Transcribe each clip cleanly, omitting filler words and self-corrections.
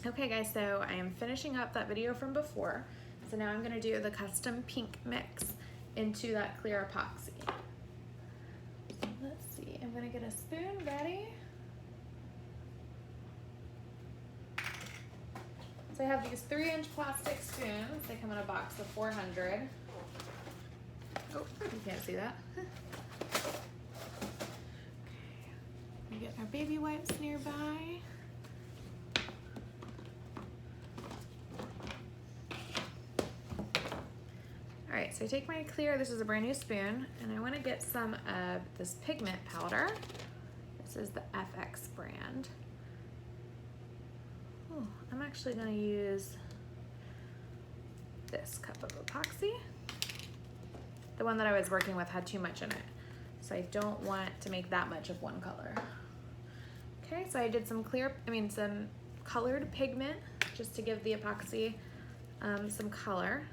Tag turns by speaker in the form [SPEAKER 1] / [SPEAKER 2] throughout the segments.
[SPEAKER 1] Okay guys, so I am finishing up that video from before. So now I'm gonna do the custom pink mix into that clear epoxy. So let's see, I'm gonna get a spoon ready. So I have these 3-inch plastic spoons. They come in a box of 400. Oh, you can't see that. Okay, we get our baby wipes nearby. All right, so I take my clear, this is a brand new spoon, and I wanna get some of this pigment powder. This is the FX brand. Oh, I'm actually gonna use this cup of epoxy. The one that I was working with had too much in it, so I don't want to make that much of one color. Okay, so I did some some colored pigment just to give the epoxy some color.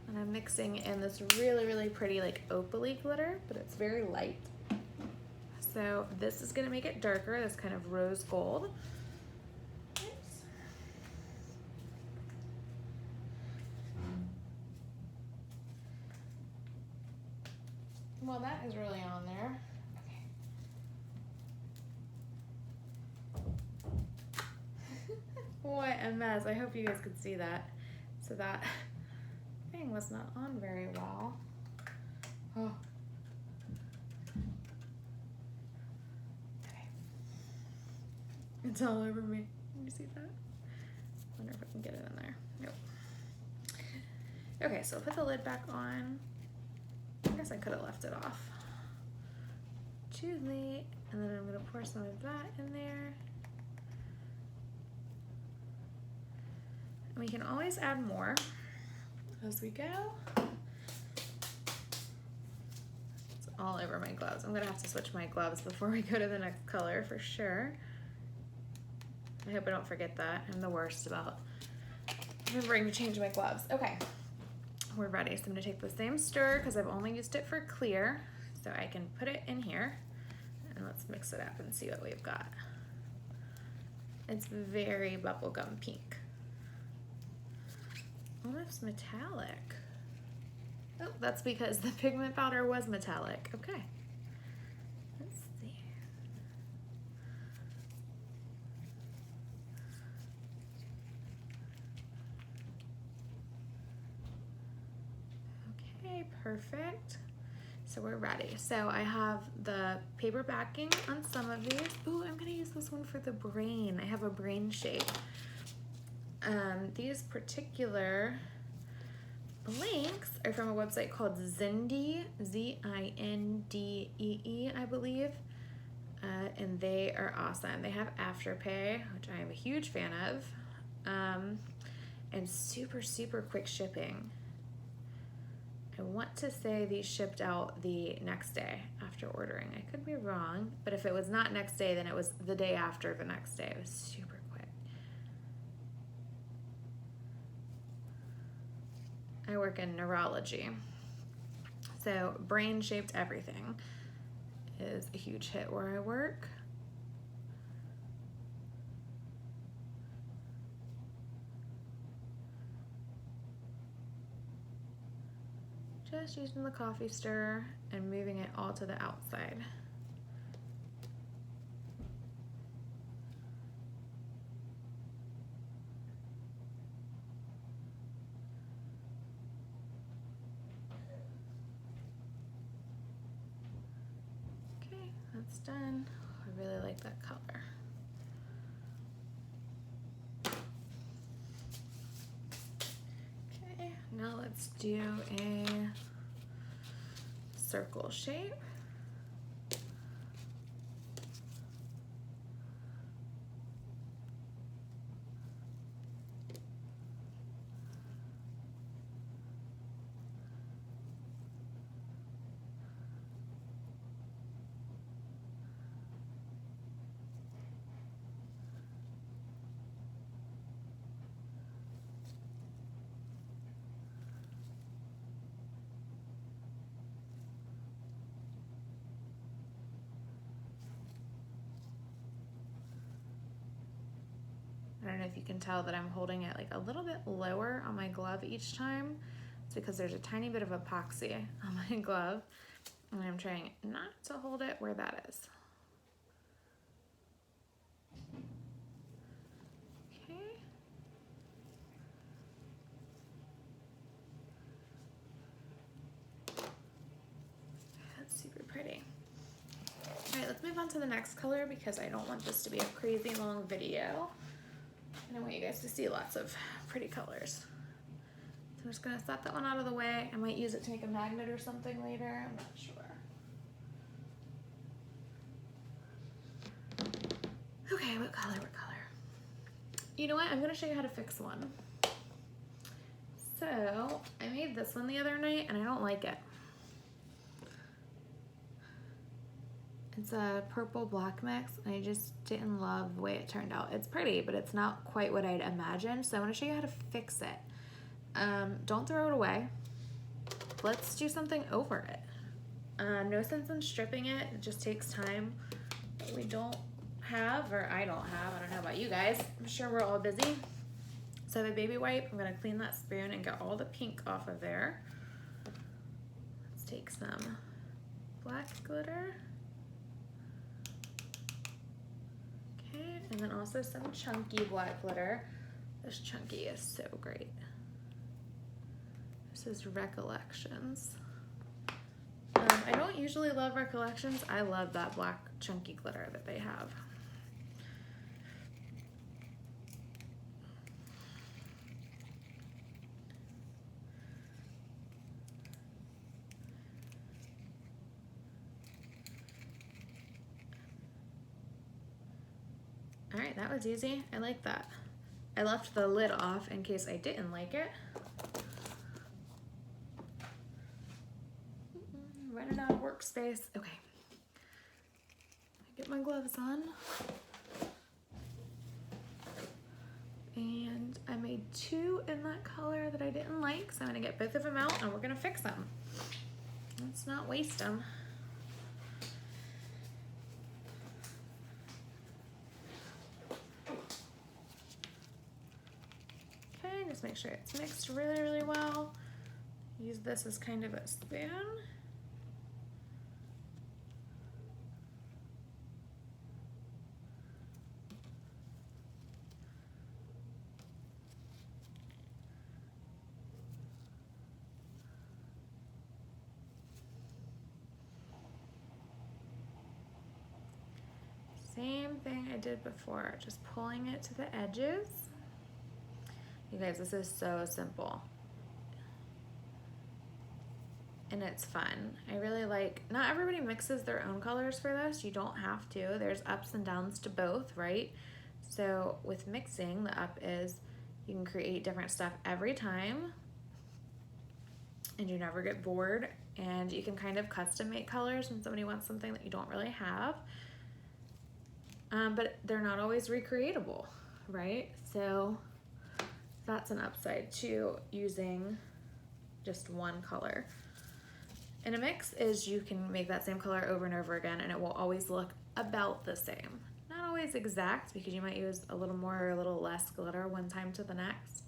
[SPEAKER 1] And I'm mixing in this really, really pretty like opaly glitter, but it's very light. So this is gonna make it darker, this kind of rose gold. Oops. Well, that is really on there. Okay. What a mess. I hope you guys could see that. So that thing was not on very well. Oh. Okay. It's all over me. Can you see that? Wonder if I can get it in there. Nope. Okay, so I'll put the lid back on. I guess I could have left it off. Too late. And then I'm gonna pour some of that in there. And we can always add more as we go. It's all over my gloves. I'm gonna have to switch my gloves before we go to the next color for sure. I hope I don't forget that. I'm the worst about remembering to change my gloves. Okay, we're ready. So I'm gonna take the same stir because I've only used it for clear. So I can put it in here and let's mix it up and see what we've got. It's very bubblegum pink. Almost metallic. Oh, that's because the pigment powder was metallic. Okay. Let's see. Okay, perfect. So we're ready. So I have the paper backing on some of these. Ooh, I'm gonna use this one for the brain. I have a brain shape. These particular blanks are from a website called Zindee, Z-I-N-D-E-E, I believe. And they are awesome. They have Afterpay, which I am a huge fan of, and super, super quick shipping. I want to say these shipped out the next day after ordering. I could be wrong, but if it was not next day, then it was the day after the next day. It was super quick. I work in neurology, so brain-shaped everything is a huge hit where I work. Just using the coffee stirrer and moving it all to the outside. Okay, that's done. I really like that color. Okay, now let's do a circle shape. I don't know if you can tell that I'm holding it like a little bit lower on my glove each time. It's because there's a tiny bit of epoxy on my glove, and I'm trying not to hold it where that is. Okay. That's super pretty. All right, let's move on to the next color because I don't want this to be a crazy long video. And I want you guys to see lots of pretty colors. So I'm just gonna set that one out of the way. I might use it to make a magnet or something later, I'm not sure. Okay, what color? You know what, I'm gonna show you how to fix one. So, I made this one the other night and I don't like it. It's a purple black mix and I just didn't love the way it turned out. It's pretty, but it's not quite what I'd imagined. So I'm gonna show you how to fix it. Don't throw it away. Let's do something over it. No sense in stripping it. It just takes time that we don't have, or I don't have. I don't know about you guys. I'm sure we're all busy. So I have a baby wipe. I'm gonna clean that spoon and get all the pink off of there. Let's take some black glitter. Okay, and then also some chunky black glitter. This chunky is so great. This is Recollections. I don't usually love Recollections. I love that black chunky glitter that they have. All right, that was easy. I like that. I left the lid off in case I didn't like it. Running out of workspace. Okay. I get my gloves on. And I made 2 in that color that I didn't like, so I'm gonna get both of them out and we're gonna fix them. Let's not waste them. Okay, just make sure it's mixed really, really well. Use this as kind of a spoon. Same thing I did before, just pulling it to the edges. You guys, this is so simple. And it's fun. I really like, not everybody mixes their own colors for this. You don't have to. There's ups and downs to both, right? So with mixing, the up is you can create different stuff every time and you never get bored, and you can kind of custom make colors when somebody wants something that you don't really have. But they're not always recreatable, right? So that's an upside to using just one color. And a mix is you can make that same color over and over again and it will always look about the same. Not always exact, because you might use a little more or a little less glitter one time to the next.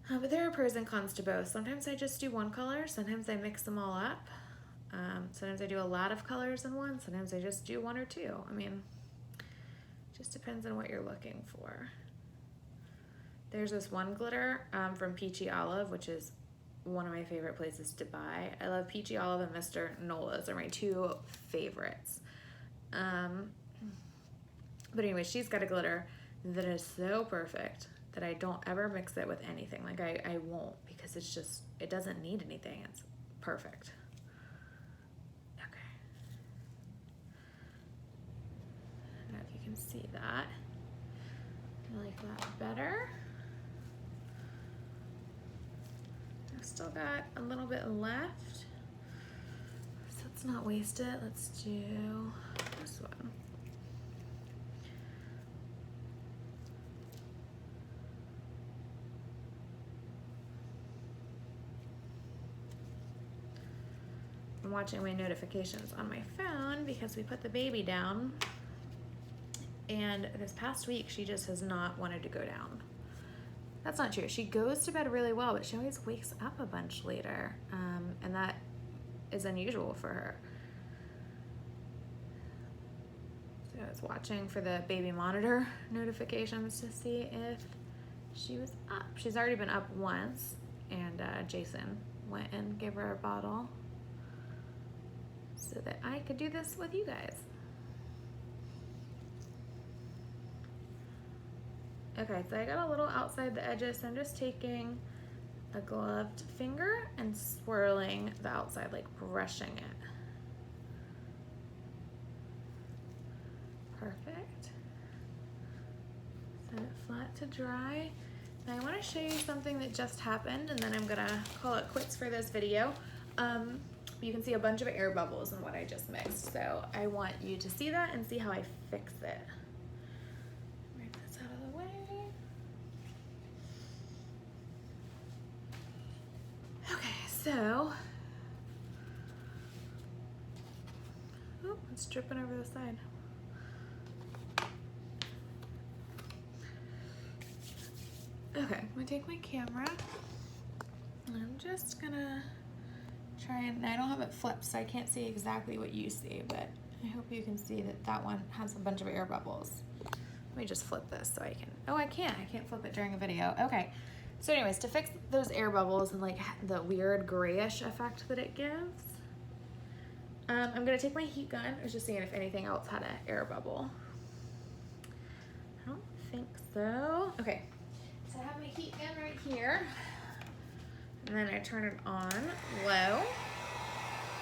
[SPEAKER 1] But there are pros and cons to both. Sometimes I just do one color, sometimes I mix them all up. Sometimes I do a lot of colors in one, sometimes I just do 1 or 2. I mean, just depends on what you're looking for. There's this one glitter from Peachy Olive, which is one of my favorite places to buy. I love Peachy Olive and Mr. Nola's are my 2 favorites. But anyway, she's got a glitter that is so perfect that I don't ever mix it with anything. Like I won't, because it's just, it doesn't need anything. It's perfect. I don't know if you can see that. I like that better. I've still got a little bit left, so let's not waste it. Let's do this one. I'm watching my notifications on my phone because we put the baby down And this past week, she just has not wanted to go down. That's not true. She goes to bed really well, but she always wakes up a bunch later. And that is unusual for her. So I was watching for the baby monitor notifications to see if she was up. She's already been up once, and Jason went and gave her a bottle so that I could do this with you guys. Okay, so I got a little outside the edges, so I'm just taking a gloved finger and swirling the outside, like brushing it. Perfect. Set it flat to dry. Now I want to show you something that just happened, and then I'm gonna call it quits for this video. You can see a bunch of air bubbles in what I just mixed, so I want you to see that and see how I fix it. Move this out of the way. Okay, so, oh, it's dripping over the side. Okay, I'm gonna take my camera, and I'm just gonna try and, I don't have it flipped, so I can't see exactly what you see, but I hope you can see that that one has a bunch of air bubbles. Let me just flip this so I can, oh, I can't flip it during a video. Okay, so anyways, to fix those air bubbles and like the weird grayish effect that it gives, I'm gonna take my heat gun. I was just seeing if anything else had an air bubble. I don't think so. Okay, so I have my heat gun right here. And then I turn it on low.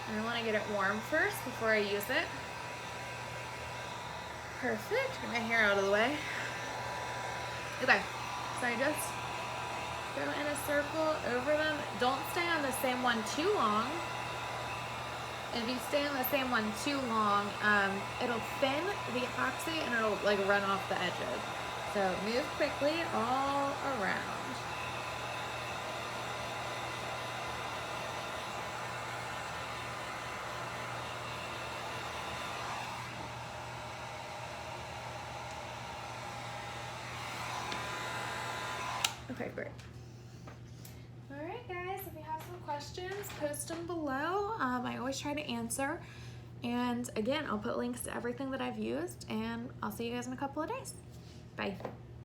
[SPEAKER 1] And I want to get it warm first before I use it. Perfect. Get my hair out of the way. Okay, so I just go in a circle over them. Don't stay on the same one too long. If you stay on the same one too long, it'll thin the epoxy and it'll like run off the edges. So move quickly all around. Okay, great. All right, guys, if you have some questions, post them below. I always try to answer. And again, I'll put links to everything that I've used, and I'll see you guys in a couple of days. Bye.